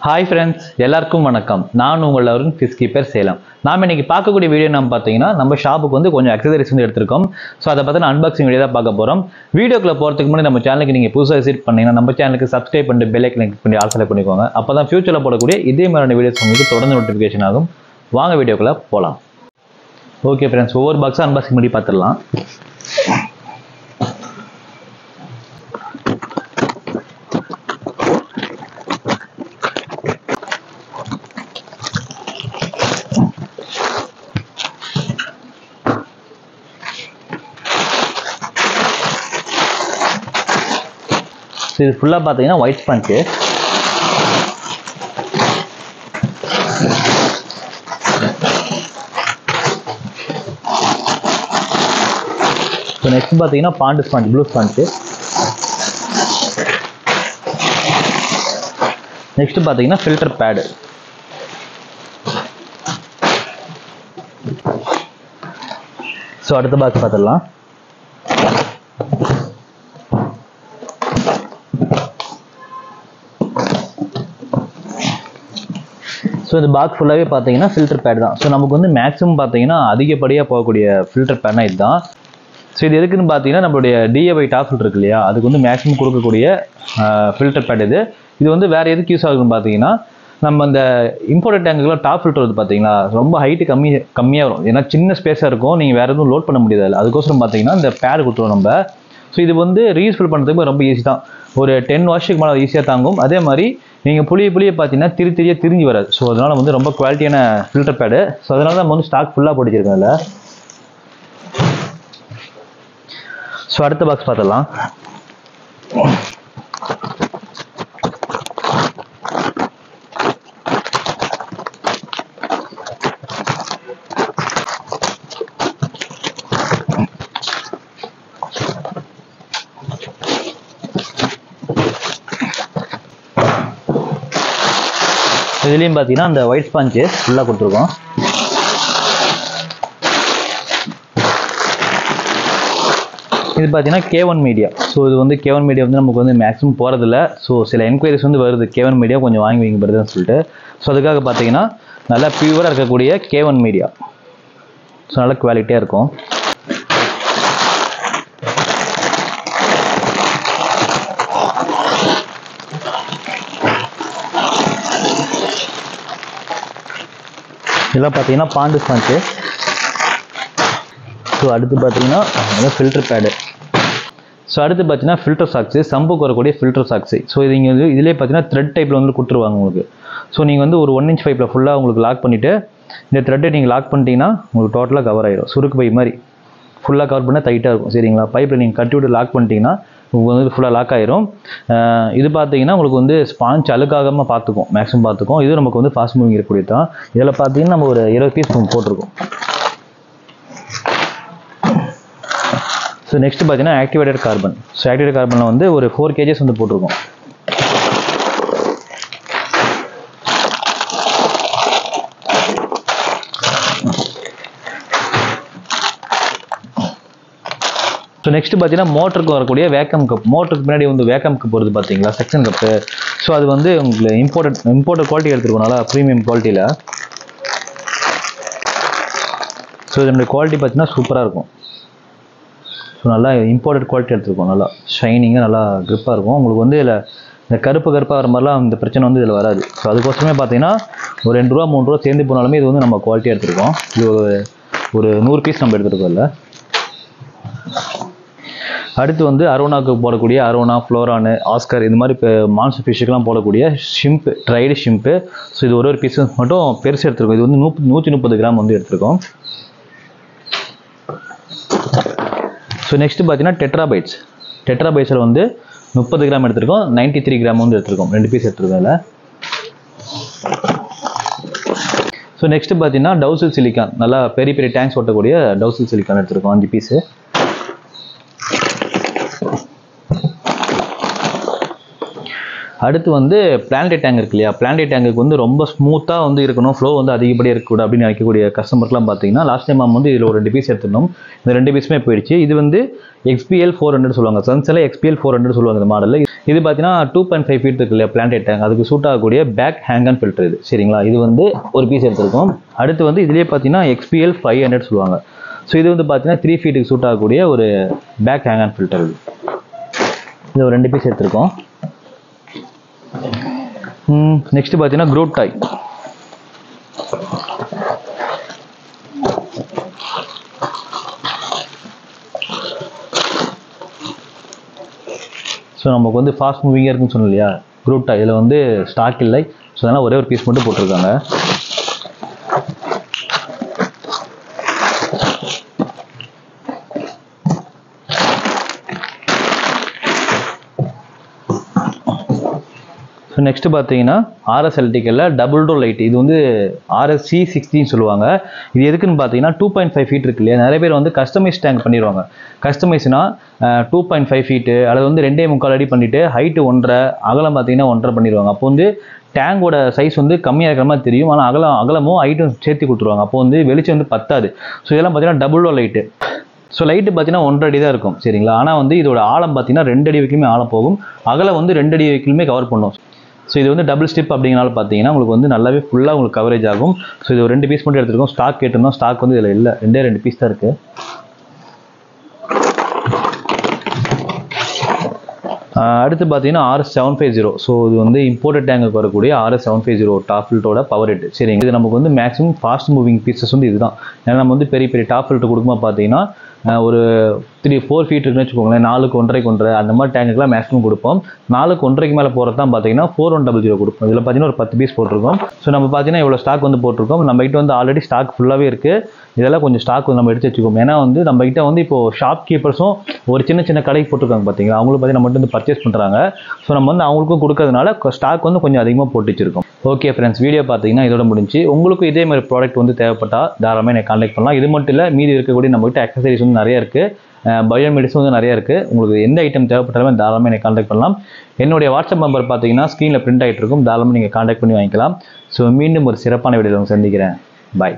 Hi friends, எல்லாருக்கும் வணக்கம். நான் உங்கள் அருண் ஃபிஷ் கீப்பர் சேலம். நாம இன்னைக்கு பார்க்கக்கூடிய வீடியோ நம்ம பார்த்தீங்கன்னா நம்ம ஷாப்புக்கு வந்து கொஞ்சம் அக்சசரிஸ் வந்து எடுத்திருக்கோம். ஸோ அதை பற்றின அன்பாக்சிங் வீடியோ தான் பார்க்க போகிறோம். வீடியோக்குள்ள போகிறதுக்கு முன்னாடி நம்ம சேனலுக்கு நீங்கள் புதுசாக விசிட் பண்ணீங்கன்னா நம்ம சேனலுக்கு சப்ஸ்கிரைப் பண்ணிட்டு பெல் ஐக்கன் கிளிக் பண்ணி ஆல் செலக்ட் பண்ணிக்கோங்க. அப்போ தான் ஃபியூச்சரில் போடக்கூடிய இதே மாதிரியான வீடியோஸ் உங்களுக்கு தொடர்ந்து நோட்டிஃபிகேஷன் ஆகும். வாங்க வீடியோக்குள்ள போகலாம். ஓகே ஃப்ரெண்ட்ஸ், ஒவ்வொரு பாக்ஸாக அன்பாக்சிங் பண்ணி பார்த்துடலாம். இது ஃபுல்லாக பார்த்தீங்கன்னா ஒயிட் ஸ்பஞ்ச். ஸோ நெக்ஸ்ட் பார்த்தீங்கன்னா pond sponge, blue sponge. Next பார்த்தீங்கன்னா ஃபில்டர் பேடு. ஸோ அடுத்த பாக்ஸ் பார்த்துடலாம். ஸோ இந்த பாக்ஸ் ஃபுல்லாகவே பார்த்தீங்கன்னா ஃபில்டர் பேட் தான். ஸோ நமக்கு வந்து மேக்ஸிமம் பார்த்தீங்கன்னா அதிகப்படியாக போகக்கூடிய ஃபில்டர் பேட்னா இதுதான். ஸோ இது எதுக்குன்னு பார்த்தீங்கன்னா நம்மளுடைய DAY டாப் ஃபில்டர் இருக்கு இல்லையா, அதுக்கு வந்து மேக்ஸிமம் கொடுக்கக்கூடிய ஃபில்டர் பேட் இது. இது வந்து வேறு எதுக்கு யூஸ் ஆகுதுன்னு பார்த்தீங்கன்னா, நம்ம அந்த இம்போர்ட்டட் டேங்குக்குலாம் டாப் ஃபில்டர் வந்து பார்த்தீங்கன்னா ரொம்ப ஹைட்டு கம்மியாக வரும். ஏன்னா சின்ன ஸ்பேஸாக இருக்கும், நீங்கள் வேறு எதுவும் லோட் பண்ண முடியாது. அதுக்கோசரம் பார்த்தீங்கன்னா இந்த பேட் கொடுத்துருவோம் நம்ம. ஸோ இது வந்து ரீயூஸ்ஃபுல் பண்ணுறதுக்கு ரொம்ப ஈஸி தான். ஒரு 10 வாஷுக்கு மேலே ஈஸியாக தாங்கும். அதே மாதிரி நீங்கள் புளிய பார்த்தீங்கன்னா திரிஞ்சு வராது. ஸோ அதனால் வந்து ரொம்ப குவாலிட்டியான ஃபில்டர் பேடு. ஸோ அதனால தான் நம்ம வந்து ஸ்டாக் ஃபுல்லாக போட்டுச்சிருக்கோம் அதில். ஸோ அடுத்த பாக்ஸ் பார்த்துடலாம். இதுலேயும் பார்த்தீங்கன்னா அந்த ஒயிட் ஸ்பாஞ்சு ஃபுல்லாக கொடுத்துருக்கோம். இது பார்த்தீங்கன்னா K1 மீடியா. ஸோ இது வந்து K1 மீடியா வந்து நமக்கு வந்து மேக்ஸிமம் போகிறதில்ல. ஸோ சில என்கொயரிஸ் வந்து வருது, K1 மீடியா கொஞ்சம் வாங்கி வைங்க வருதுன்னு சொல்லிட்டு. ஸோ அதுக்காக பார்த்தீங்கன்னா நல்லா பியூராக இருக்கக்கூடிய K1 மீடியா. ஸோ நல்ல குவாலிட்டியாக இருக்கும். இதெல்லாம் பார்த்தீங்கன்னா பாண்டு ஸ்பாஞ்சு. ஸோ அடுத்து பார்த்தீங்கன்னா ஃபில்டர் பேடு. ஸோ அடுத்து பார்த்தீங்கன்னா ஃபில்டர் சாக்ஸு, சம்புக்கு வரக்கூடிய ஃபில்டர் சாக்ஸு. ஸோ இது இங்கே வந்து இதிலே பார்த்தீங்கன்னா த்ரெட் டைப்பில் வந்து கொடுத்துருவாங்க உங்களுக்கு. ஸோ நீங்கள் வந்து ஒரு 1 inch பைப்பில் ஃபுல்லாக உங்களுக்கு லாக் பண்ணிவிட்டு இந்த த்ரெட்டை நீங்கள் லாக் பண்ணிட்டீங்கன்னா உங்களுக்கு டோட்டலாக கவர் ஆகிடும். சுருக்கு பை மாதிரி ஃபுல்லாக கவர் பண்ணால் டைட்டாக இருக்கும். சரிங்களா, பைப்பில் நீங்கள் கட்டி விட்டு லாக் பண்ணிட்டீங்கன்னா உங்களுக்கு வந்து ஃபுல்லாக லாக் ஆயிரும். இது பார்த்தீங்கன்னா உங்களுக்கு வந்து ஸ்பாஞ்ச் அழுக்காகாமல் பார்த்துக்கும், மேக்ஸிமம் பார்த்துக்கும். இது நமக்கு வந்து ஃபாஸ்ட் மூவிங் இருக்கக்கூடியது தான். இதில் பார்த்தீங்கன்னா நம்ம ஒரு 20 பீஸ் போட்டிருக்கோம். ஸோ நெக்ஸ்ட் பார்த்தீங்கன்னா ஆக்டிவேட்டட் கார்பன். ஸோ ஆக்டிவேட்டட் கார்பனில் வந்து ஒரு 4 kgs வந்து போட்டிருக்கோம். ஸோ நெக்ஸ்ட் பார்த்தீங்கன்னா மோட்டருக்கு வரக்கூடிய வேக்கம் கப். மோட்டருக்கு பின்னாடி வந்து வேக்கம் கப் வருது பார்த்தீங்களா, செக்ஷன் கப்பு. ஸோ அது வந்து உங்களுக்கு இம்போர்ட்டட் குவாலிட்டி எடுத்துருக்கோம், நல்லா ப்ரீமியம் குவாலிட்டியில். ஸோ இதனுடைய குவாலிட்டி பார்த்தீங்கன்னா சூப்பராக இருக்கும். ஸோ நல்லா இம்போர்ட்டட் குவாலிட்டி எடுத்துருக்கோம், நல்லா ஷைனிங்காக நல்லா க்ரிப்பாக இருக்கும். உங்களுக்கு வந்து இதில் இந்த கருப்பாக வர மாதிரிலாம் இந்த பிரச்சனை வந்து இதில் வராது. ஸோ அதுக்கோசரமே பார்த்தீங்கன்னா ஒரு 2 ரூபா 3 ரூபா சேர்ந்து போனாலுமே இது வந்து நம்ம குவாலிட்டியாக எடுத்துருக்கோம். இது ஒரு 100 பீஸ் நம்ம எடுத்துருக்கோம் இல்லை. அடுத்து வந்து அரோனாவுக்கு போடக்கூடிய அரோனா, ஃப்ளோரானு, ஆஸ்கர் இது மாதிரி இப்போ மான்சர் ஃபிஷ்ஷுக்கெலாம் போடக்கூடிய ஷிம்ப்பு, ட்ரைடு ஷிம்ப்பு. ஸோ இது ஒரு பீஸ் மட்டும் பெருசு எடுத்துருக்கோம். இது வந்து 130 கிராம் வந்து எடுத்துருக்கோம். ஸோ நெக்ஸ்ட் பார்த்தீங்கன்னா டெட்ராபைட்ஸில் வந்து 30 கிராம் எடுத்துருக்கோம், 93 கிராம் வந்து எடுத்துருக்கோம். 2 பீஸ் எடுத்துருக்கோம் அதில். ஸோ நெக்ஸ்ட் பார்த்தீங்கன்னா டவுசில் சிலிக்கான், நல்லா பெரிய டேங்க்ஸ் ஓட்டக்கூடிய டவுசில் சிலிக்கான் எடுத்துருக்கோம், 5 பீஸு. அடுத்து வந்து பிளான்டேட் டேங்க் இருக்கு இல்லையா, பிளான்டேட் டேங்குக்கு வந்து ரொம்ப ஸ்மூத்தாக வந்து இருக்கணும், ஃப்ளோ வந்து அதிகப்படியாக இருக்கக்கூடாது அப்படின்னு நினைக்கக்கூடிய கஸ்டமர்லாம் பார்த்தீங்கன்னா லாஸ்ட் டைம் வந்து இதில் ஒரு 2 பீஸ் எடுத்துருந்தோம். இந்த 2 பீஸுமே போயிடுச்சு. இது வந்து XPL 400 சொல்லுவாங்க, சன்ஸில் XPL 400 சொல்லுவாங்க இந்த மாடலில். இது பார்த்தீங்கன்னா 2.5 ஃபீட் இருக்கு இல்லையா பிளான்டேட் டேங்க், அதுக்கு சூட் ஆகக்கூடிய பேக் ஹேங் அண்ட் ஃபில்டர் இது. சரிங்களா, இது வந்து ஒரு பீஸ் எடுத்திருக்கோம். அடுத்து வந்து இதுலேயே பார்த்தீங்கன்னா XPL 500 சொல்லுவாங்க. ஸோ இது வந்து பார்த்தீங்கன்னா 3 ஃபீட்டுக்கு சூட் ஆகக்கூடிய ஒரு பேக் ஹேங் அண்ட் ஃபில்டர். இது ஒரு 2 பீஸ் எடுத்திருக்கோம். நெக்ஸ்ட் பார்த்தீங்கன்னா க்ரூட் டாய். ஸோ நமக்கு வந்து ஃபாஸ்ட் மூவிங்காக இருக்குன்னு சொன்னோம் இல்லையா, க்ரூட் டாய் இதில் வந்து ஸ்டாக் இல்லை. ஸோ அதனால் ஒரே ஒரு பீஸ் மட்டும் போட்டிருக்காங்க. ஸோ நெக்ஸ்ட்டு பார்த்தீங்கன்னா RS எலக்ட்ரிக்கலில் டபுள் டோர் லைட். இது வந்து RSC60 சொல்லுவாங்க. இது எதுக்குன்னு பார்த்தீங்கன்னா 2.5 ஃபீட் இருக்கு இல்லையா, நிறைய பேர் வந்து கஸ்டமைஸ் டேங்க் பண்ணிடுவாங்க. கஸ்டமைஸ்னா 2.5 ஃபீட்டு அல்லது வந்து 2.25 அடி பண்ணிவிட்டு ஹைட்டு 1.5, அகலம் பார்த்தீங்கன்னா 1.5 பண்ணிடுவாங்க. அப்போ வந்து டேங்கோட சைஸ் வந்து கம்மியாக இருக்கிற மாதிரி தெரியும், ஆனால் அகலமும் ஹைட்டும் சேர்த்து கொடுத்துருவாங்க. அப்போ வந்து வெளிச்சம் வந்து பத்தாது. ஸோ இதெல்லாம் பார்த்தீங்கன்னா double door light. So light பார்த்தீங்கன்னா 1.5 அடி தான் இருக்கும். சரிங்களா, ஆனால் வந்து இதோட ஆழம் பார்த்தீங்கன்னா 2 அடி வரைக்குமே ஆழம் போகும், அகலம் வந்து 2 அடி வரைக்குமே கவர் பண்ணும். ஸோ இது வந்து டபுள் ஸ்டிப் அப்படிங்கிறனால பார்த்தீங்கன்னா உங்களுக்கு வந்து நல்லாவே ஃபுல்லாக உங்களுக்கு கவரேஜ் ஆகும். ஸோ இது ஒரு 2 பீஸ் மட்டும் எடுத்துருக்கோம். ஸ்டாக் கேட்டிருந்தோம், ஸ்டாக் வந்து இதில் இல்லை, 2 பீஸ் தான் இருக்குது. அடுத்து பார்த்தீங்கன்னா RS750. ஸோ இது வந்து இம்போர்ட்டட் டேங்குக்கு வரக்கூடிய RS750 டாப் ஃபில்ட்டோட பவர் ஹெட். சரிங்க, இது நமக்கு வந்து மேக்ஸிமம் ஃபாஸ்ட் மூவிங் பீசஸ் வந்து இதுதான். ஏன்னா நம்ம வந்து பெரிய பெரிய டாப் ஃபில்ட்டர் கொடுக்கும்போது பார்த்தீங்கன்னா ஒரு 3-4 ஃபீட் இருக்குன்னு வச்சுக்கோங்களேன், 4க்கு 1.5 அந்த மாதிரி டேங்குக்குலாம் மேக்ஸிமம் கொடுப்போம். 4க்கு 1.5 மேலே போகிறது தான் பார்த்தீங்கன்னா 4100 கொடுப்போம். இதில் பார்த்தீங்கன்னா ஒரு 10 பீஸ் போட்டிருக்கோம். ஸோ நம்ம பார்த்தீங்கன்னா இவ்வளோ ஸ்டாக் வந்து போட்டிருக்கோம். நம்ம கிட்ட வந்து ஆல்ரெடி ஸ்டாக் ஃபுல்லாகவே இருக்குது. இதெல்லாம் கொஞ்சம் ஸ்டாக் வந்து நம்ம எடுத்து வச்சுக்கோம். ஏன்னா வந்து நம்ம கிட்ட வந்து இப்போ ஷாப் கீப்பர்ஸும் ஒரு சின்ன சின்ன கடைக்கு போட்டிருக்காங்க பார்த்தீங்களா, அவங்களும் பார்த்தீங்கன்னா நம்ம வந்து பர்ச்சேஸ் பண்ணுறாங்க. ஸோ நம்ம வந்து அவங்களுக்கும் கொடுக்கறதுனால ஸ்டாக் வந்து கொஞ்சம் அதிகமாக போட்டு வச்சிருக்கோம். ஓகே ஃப்ரெண்ட்ஸ், வீடியோ பார்த்தீங்கன்னா இதோட முடிஞ்சு. உங்களுக்கும் இதே மாதிரி ப்ராடக்ட் வந்து தேவைப்பட்டால் தாராளமாக எனக்கு கான்டாக்ட் பண்ணலாம். இது மட்டும் இல்லை, மீதி இருக்கக்கூடிய நம்மகிட்ட அக்சசரிஸ் வந்து நிறைய இருக்குது, பயோமெடிசன் வந்து நிறைய இருக்குது. உங்களுக்கு எந்த ஐட்டம் தேவைப்பட்டாலுமே தாராளமாக எனக்கு கான்டாக்ட் பண்ணலாம். என்னுடைய வாட்ஸ்அப் நம்பர் பார்த்தீங்கன்னா ஸ்க்ரீனில் பிரிண்ட் ஆகிட்டு இருக்கும், தாராளமாக நீங்கள் கான்டாக்ட் பண்ணி வாங்கிக்கலாம். ஸோ மீண்டும் ஒரு சிறப்பான வீடியோவில் சந்திக்கிறேன். பாய்.